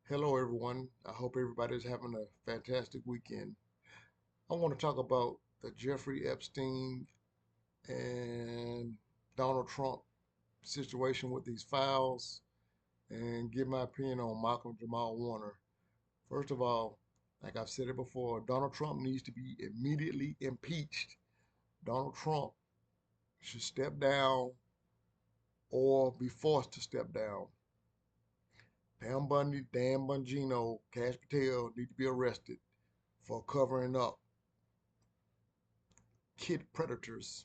Hello, everyone. I hope everybody's having a fantastic weekend. I want to talk about the Jeffrey Epstein and Donald Trump situation with these files and give my opinion on Malcolm Jamal Warner. First of all, like I've said it before, Donald Trump needs to be immediately impeached. Donald Trump should step down or be forced to step down. Pam Bundy, Dan Bongino, Cash Patel need to be arrested for covering up kid predators,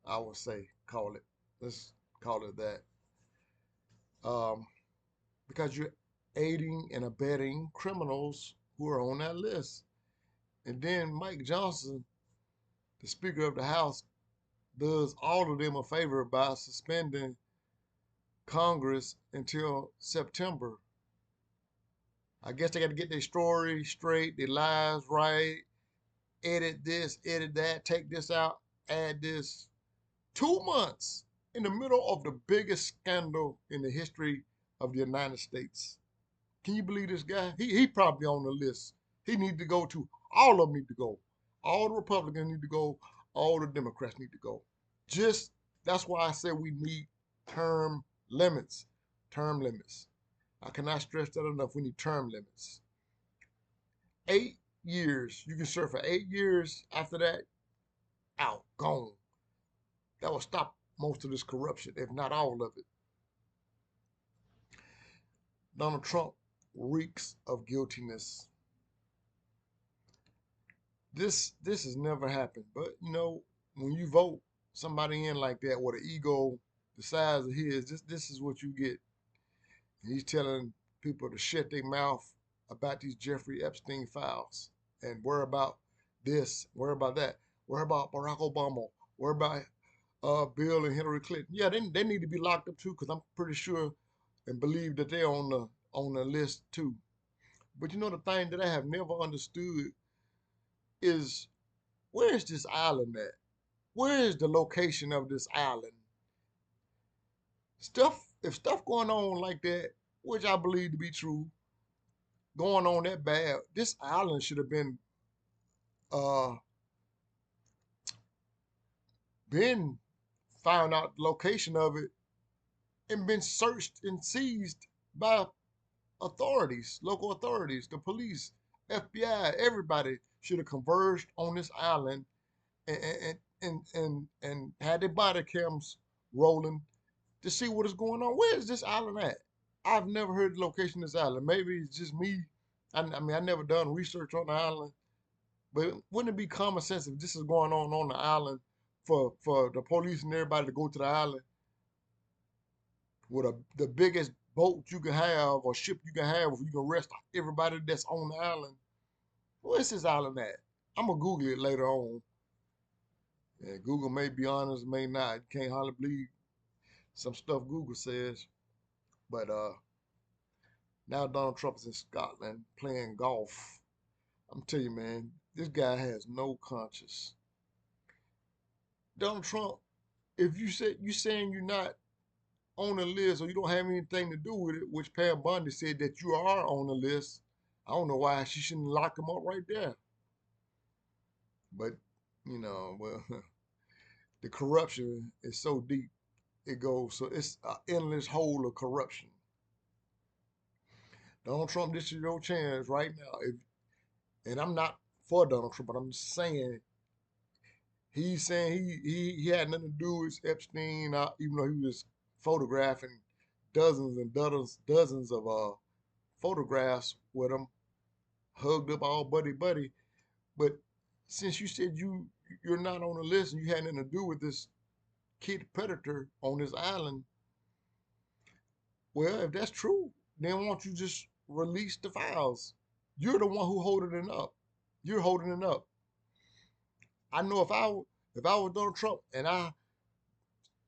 I would say, call it. Let's call it that. Um, because you're aiding and abetting criminals who are on that list. And then Mike Johnson, the Speaker of the House, does all of them a favor by suspending Congress until September. I guess they got to get their story straight, their lies right, edit this, edit that, take this out, add this. 2 months in the middle of the biggest scandal in the history of the United States. Can you believe this guy? He probably on the list. He need to go to. All of them need to go. All the Republicans need to go. All the Democrats need to go. Just that's why I said we need term limits. Term limits. I cannot stress that enough. We need term limits. 8 years. You can serve for 8 years. After that, out, gone. That will stop most of this corruption, if not all of it. Donald Trump reeks of guiltiness. This has never happened. But when you vote somebody in like that with an ego the size of his, this is what you get. And he's telling people to shut their mouth about these Jeffrey Epstein files and worry about this, worry about that, worry about Barack Obama, worry about Bill and Hillary Clinton. Yeah, they need to be locked up too, because I'm pretty sure and believe that they're on the list too. But the thing that I have never understood is, where is this island at? Where is the location of this island? If stuff going on like that, which I believe to be true, going on that bad, this island should have uh been found out the location of it and been searched and seized by authorities, local authorities, the police, FBI. Everybody should have converged on this island and had their body cams rolling to see what is going on. Where is this island at? I've never heard the location of this island. Maybe it's just me. I mean, I never done research on the island, but wouldn't it be common sense if this is going on the island for the police and everybody to go to the island with the biggest boat you can have or ship you can have, if you can arrest everybody that's on the island? Where's this island at? I'm gonna Google it later on. Yeah, Google may be honest, may not. You can't hardly believe some stuff Google says. But now Donald Trump is in Scotland playing golf. I'm telling you, man, this guy has no conscience. Donald Trump, if you saying you're not on the list or you don't have anything to do with it, which Pam Bundy said that you are on the list, I don't know why she shouldn't lock him up right there. But well, the corruption is so deep. It goes so it's an endless hole of corruption. Donald Trump, this is your chance right now. And I'm not for Donald Trump, but I'm just saying he's saying he had nothing to do with Epstein, even though he was photographing dozens and dozens of photographs with him, hugged up all buddy buddy. But since you said you're not on the list and you had nothing to do with this kid predator on this island, well, if that's true, then why don't you just release the files? You're the one who holding it up. You're holding it up. I know if I was Donald Trump and I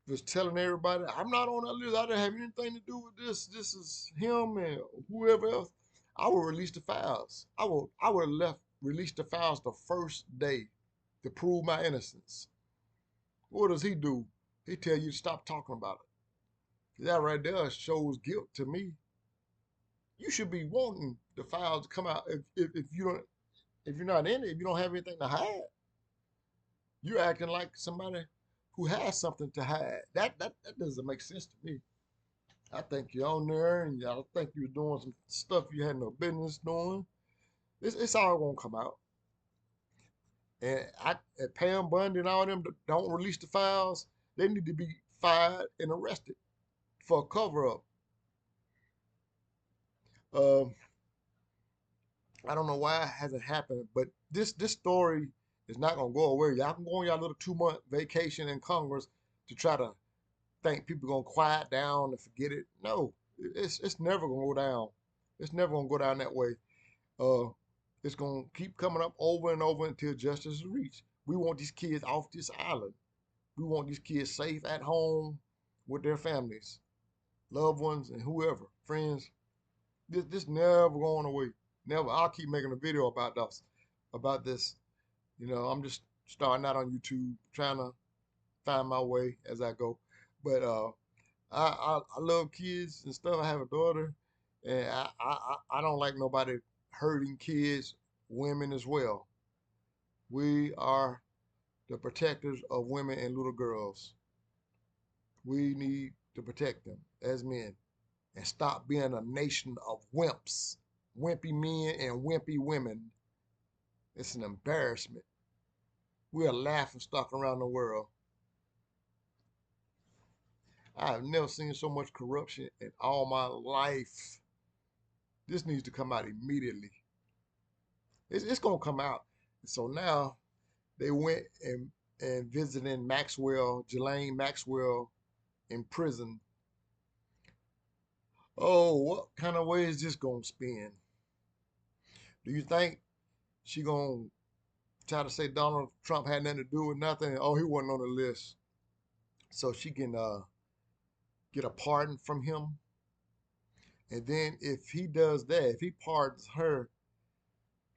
was telling everybody I'm not on that list, I didn't have anything to do with this. This is him and whoever else. I would release the files. I would have left release the files the first day to prove my innocence. What does he do? He tell you to stop talking about it. That right there shows guilt to me. You should be wanting the files to come out. If you don't, if you're not in it, if you don't have anything to hide, you're acting like somebody who has something to hide. That doesn't make sense to me. I think you're on there, and I think you're doing some stuff you had no business doing. It's all gonna come out. And Pam Bundy and all them that don't release the files, they need to be fired and arrested for a cover up. Um, I don't know why it hasn't happened, but this story is not gonna go away. Y'all can go on y'all little 2 month vacation in Congress to try to think people gonna quiet down and forget it. No, it's never gonna go down. It's never gonna go down that way. Uh, it's gonna keep coming up over and over until justice is reached. We want these kids off this island. We want these kids safe at home with their families, loved ones, and whoever, friends. This never going away. Never. I'll keep making a video about this. You know, I'm just starting out on YouTube, trying to find my way as I go. But I love kids and stuff. I have a daughter, and I don't like nobody hurting kids, women as well. We are the protectors of women and little girls. We need to protect them as men and stop being a nation of wimps, wimpy men and wimpy women. It's an embarrassment. We're a laughing stock around the world. I have never seen so much corruption in all my life. This needs to come out immediately. It's gonna come out. So now they went and visiting Maxwell, Ghislaine Maxwell in prison. Oh, what kind of way is this gonna spin? Do you think she gonna try to say Donald Trump had nothing to do with nothing? Oh, he wasn't on the list, so she can get a pardon from him. And then if he does that, if he pardons her,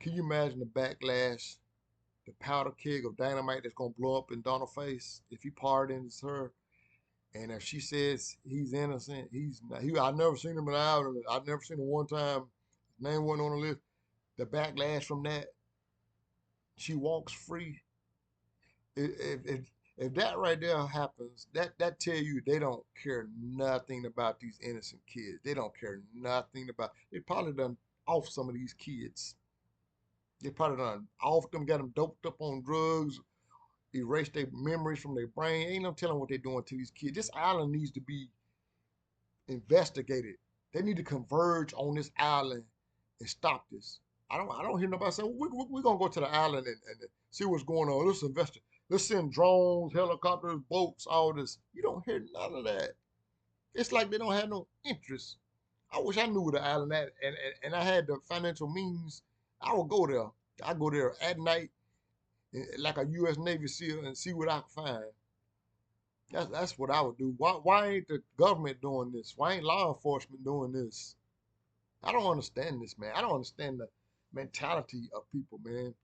can you imagine the backlash, the powder keg of dynamite that's gonna blow up in Donald's face if he pardons her? And if she says he's innocent, he's not. I never seen him in Ireland. I've never seen him one time. His name wasn't on the list. The backlash from that, she walks free. If that right there happens, that tell you they don't care nothing about these innocent kids. They don't care nothing about. They probably done off some of these kids. They probably done off them, got them doped up on drugs, erased their memories from their brain. Ain't no telling what they're doing to these kids. This island needs to be investigated. They need to converge on this island and stop this. I don't hear nobody saying we're gonna go to the island and see what's going on. Let's investigate. Let's send drones, helicopters, boats, all this. You don't hear none of that. It's like they don't have no interest. I wish I knew where the island at and I had the financial means. I would go there. I go there at night like a U.S. Navy SEAL and see what I can find. That's what I would do. Why ain't the government doing this? Why ain't law enforcement doing this? I don't understand this, man. I don't understand the mentality of people, man.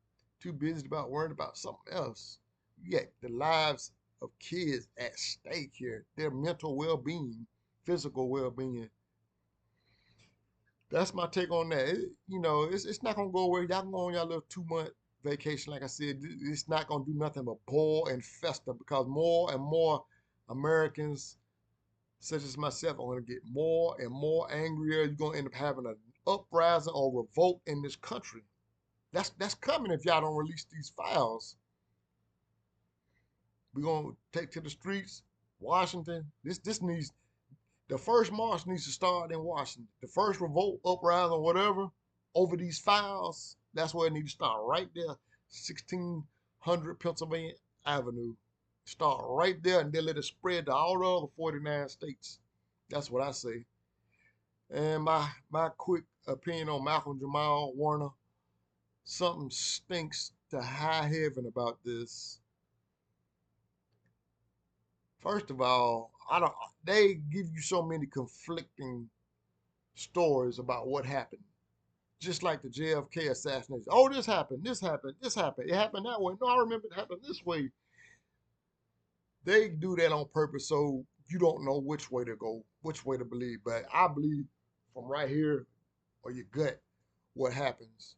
Too busy about worrying about something else. You got the lives of kids at stake here. Their mental well-being, physical well-being. That's my take on that. It's not gonna go away. Y'all can go on y'all little 2 month vacation. Like I said, it's not gonna do nothing but boil and fester because more and more Americans such as myself, are going to get more and more angrier. You're going to end up having an uprising or revolt in this country. That's coming if y'all don't release these files. We're going to take to the streets. Washington. This needs the first march needs to start in Washington. The first revolt, uprising, or whatever, over these files. That's where it needs to start right there, 1600 Pennsylvania Avenue. Start right there and then let it spread to all the other 49 states. That's what I say. And my quick opinion on Malcolm Jamal Warner, something stinks to high heaven about this. First of all, I don't. They give you so many conflicting stories about what happened. Just like the JFK assassination. Oh, this happened. This happened. This happened. It happened that way. No, I remember it happened this way. They do that on purpose so you don't know which way to go, which way to believe. But I believe from right here or your gut what happens,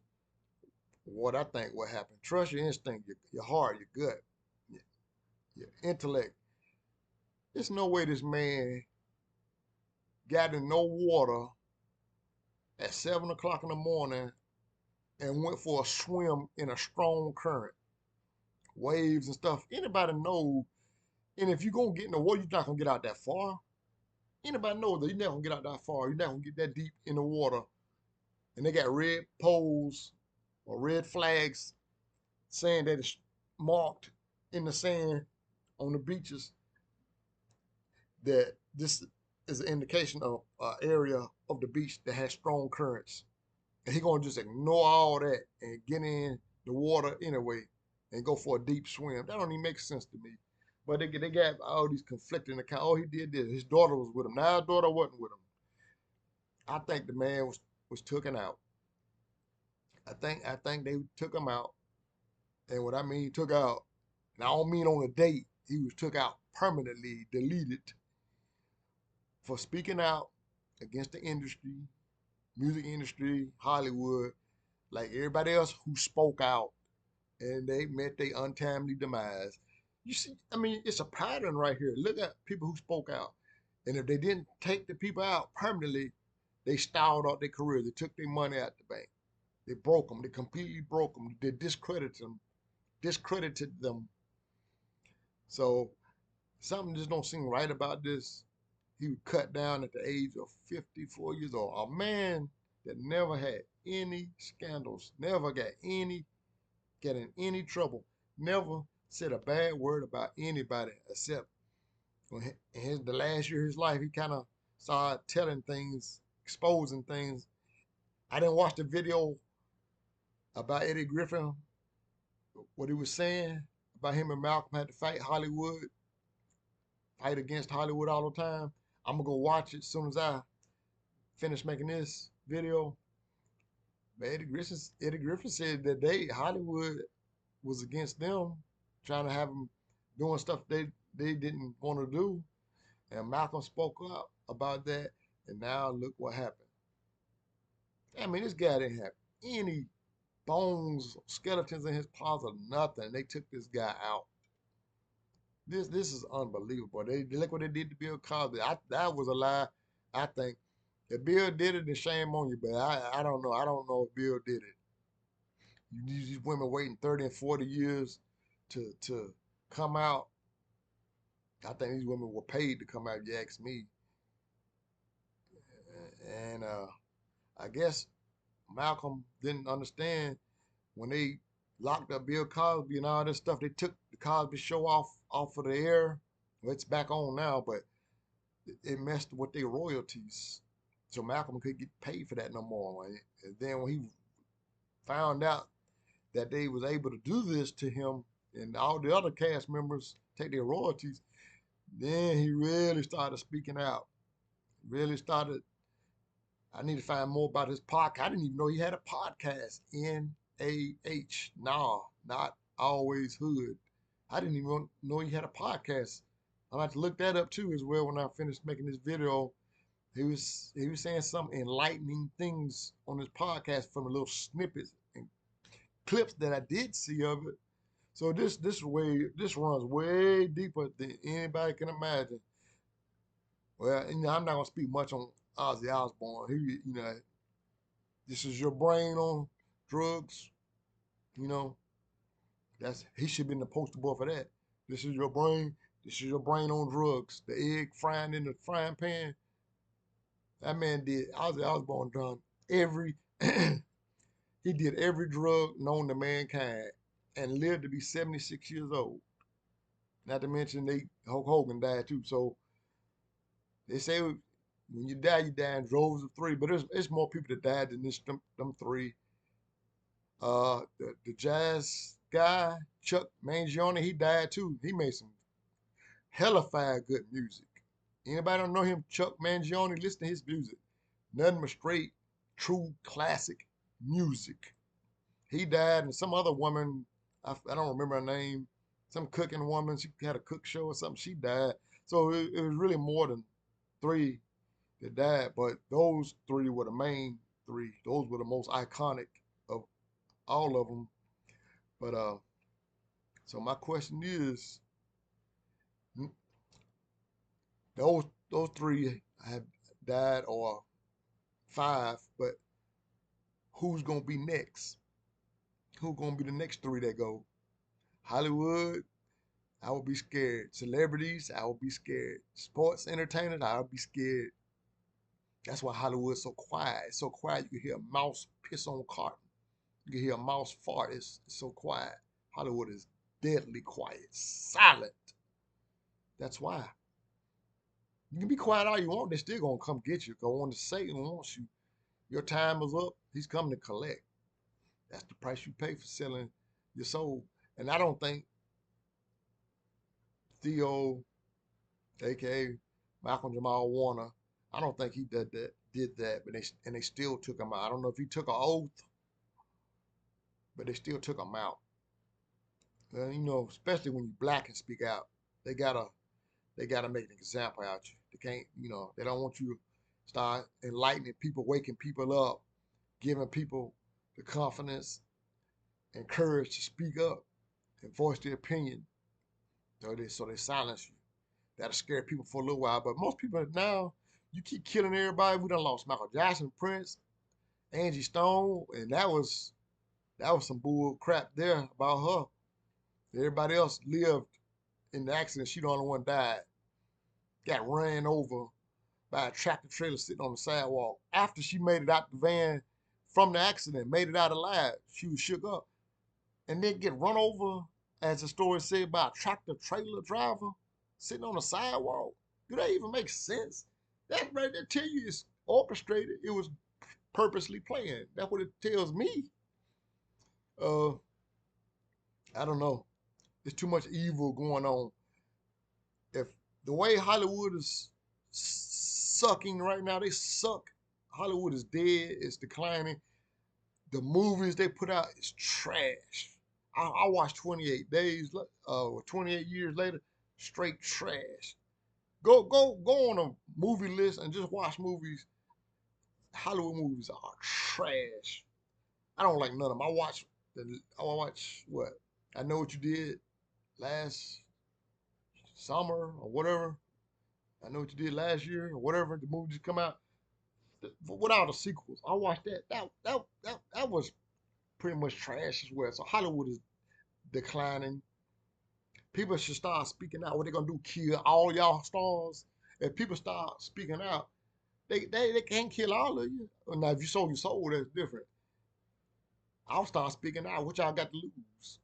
what I think what happened. Trust your instinct, your heart, your gut, your, your intellect. There's no way this man got in no water at 7 o'clock in the morning and went for a swim in a strong current, waves and stuff. Anybody know? And if you're gonna get in the water, you're not gonna get out that far. Anybody know that you're not gonna get out that far. You're not gonna get that deep in the water. And they got red poles or red flags saying that it's marked in the sand on the beaches that this is an indication of an area of the beach that has strong currents. And he gonna just ignore all that and get in the water anyway and go for a deep swim. That don't even make sense to me. But they got all these conflicting accounts. Oh, he did this. His daughter was with him. Now his daughter wasn't with him. I think the man was taken out. I think they took him out. And what I mean took out, and I don't mean on a date. He was took out permanently, deleted for speaking out against the industry, music industry, Hollywood, like everybody else who spoke out and they met their untimely demise. You see, I mean, it's a pattern right here. Look at people who spoke out. And if they didn't take the people out permanently, they stalled out their career. They took their money out the bank. They broke them. They completely broke them. They discredited them. So something just don't seem right about this. He was cut down at the age of 54 years old. A man that never had any scandals, never get in any trouble, never said a bad word about anybody except when the last year of his life, he kind of started telling things, exposing things. I didn't watch the video about Eddie Griffin, what he was saying about him and Malcolm had to fight Hollywood, fight against Hollywood all the time. I'm gonna go watch it as soon as I finish making this video. But Eddie Griffin said that Hollywood was against them, trying to have them doing stuff they didn't want to do. And Malcolm spoke up about that, and now look what happened. I mean, this guy didn't have any bones, skeletons in his closet, nothing. They took this guy out. This is unbelievable. They look what they did to Bill Cosby. That was a lie. I think if Bill did it, then shame on you. But I don't know. I don't know if Bill did it. These women waiting 30 and 40 years to come out. I think these women were paid to come out, if you ask me. And I guess Malcolm didn't understand when they locked up Bill Cosby and all this stuff. They took the Cosby Show off of the air. Well, it's back on now, but it messed with their royalties. So Malcolm couldn't get paid for that no more. And then when he found out that they was able to do this to him and all the other cast members take their royalties, then he really started speaking out. Really started. I need to find more about his podcast. I didn't even know he had a podcast. NAH. Nah, not always hood. I didn't even know he had a podcast. I'm going to have to look that up too as well when I finish making this video. He was saying some enlightening things on his podcast from the little snippets and clips that I did see of it. So this runs way deeper than anybody can imagine. Well, I'm not gonna speak much on Ozzy Osbourne. This is your brain on drugs. You know, he should be in the poster boy for that. This is your brain. This is your brain on drugs. The egg frying in the frying pan. That man did. Ozzy Osbourne done every. He did every drug known to mankind and lived to be 76 years old. Not to mention Hulk Hogan died too. So they say when you die in droves of three, but it's more people that died than them three. The jazz guy Chuck Mangione, he died too. He made some hellified good music. Anybody don't know him, Chuck Mangione? Listen to his music. Nothing but straight, true classic music. He died, and some other woman, I don't remember her name, some cooking woman. She had a cook show or something. She died. So it was really more than three that died, but those three were the main three. three. Those were the most iconic of all of them. But so my question is, those three have died, or five, but who's gonna be next? Who's gonna be the next three that go? Hollywood, I would be scared. Celebrities, I would be scared. Sports entertainers, I would be scared. That's why Hollywood's so quiet. It's so quiet you can hear a mouse piss on carton. You can hear a mouse fart. It's so quiet. Hollywood is deadly quiet, silent. That's why. You can be quiet all you want, they're still gonna come get you. Go on to Satan wants you. Your time is up. He's coming to collect. That's the price you pay for selling your soul. And I don't think Theo, aka Malcolm Jamal Warner, I don't think he did that, but they still took him out. I don't know if he took an oath, but they still took him out. And, especially when you black and speak out, they gotta they gotta make an example out you. They can't, they don't want you to start enlightening people, waking people up, giving people the confidence and courage to speak up and voice their opinion. So they silence you. That'll scare people for a little while. But most people now, you keep killing everybody. We done lost Michael Jackson, Prince, Angie Stone, and that was some bull crap there about her. Everybody else lived in the accident. She the only one died. Got ran over by a tractor trailer sitting on the sidewalk. After she made it out the van from the accident, made it out alive, she was shook up. And then get run over, as the story said, by a tractor trailer driver sitting on the sidewalk. Do that even make sense? That right there tell you it's orchestrated. It was purposely planned. That's what it tells me. Uh, I don't know. There's too much evil going on. If the way Hollywood is sucking right now, they suck. Hollywood is dead. It's declining. The movies they put out is trash. I watched 28 days, 28 years later, straight trash. Go on a movie list and just watch movies. Hollywood movies are trash. I don't like none of them. I watch what? I Know What You Did last summer or whatever. I Know What You Did last year or whatever. The movie just come out without the sequels. I watched that. That was pretty much trash as well. So Hollywood is declining. People should start speaking out. What they gonna do? Kill all y'all stars? If people start speaking out, they can't kill all of you. Now, if you sold your soul, that's different. I'll start speaking out. What y'all got to lose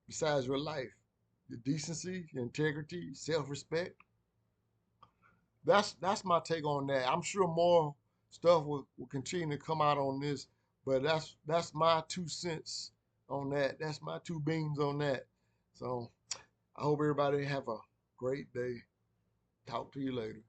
besides your life? Your decency, your integrity, self-respect. That's my take on that. I'm sure more stuff will continue to come out on this, but that's my 2 cents on that. That's my two beans on that. So I hope everybody have a great day. Talk to you later.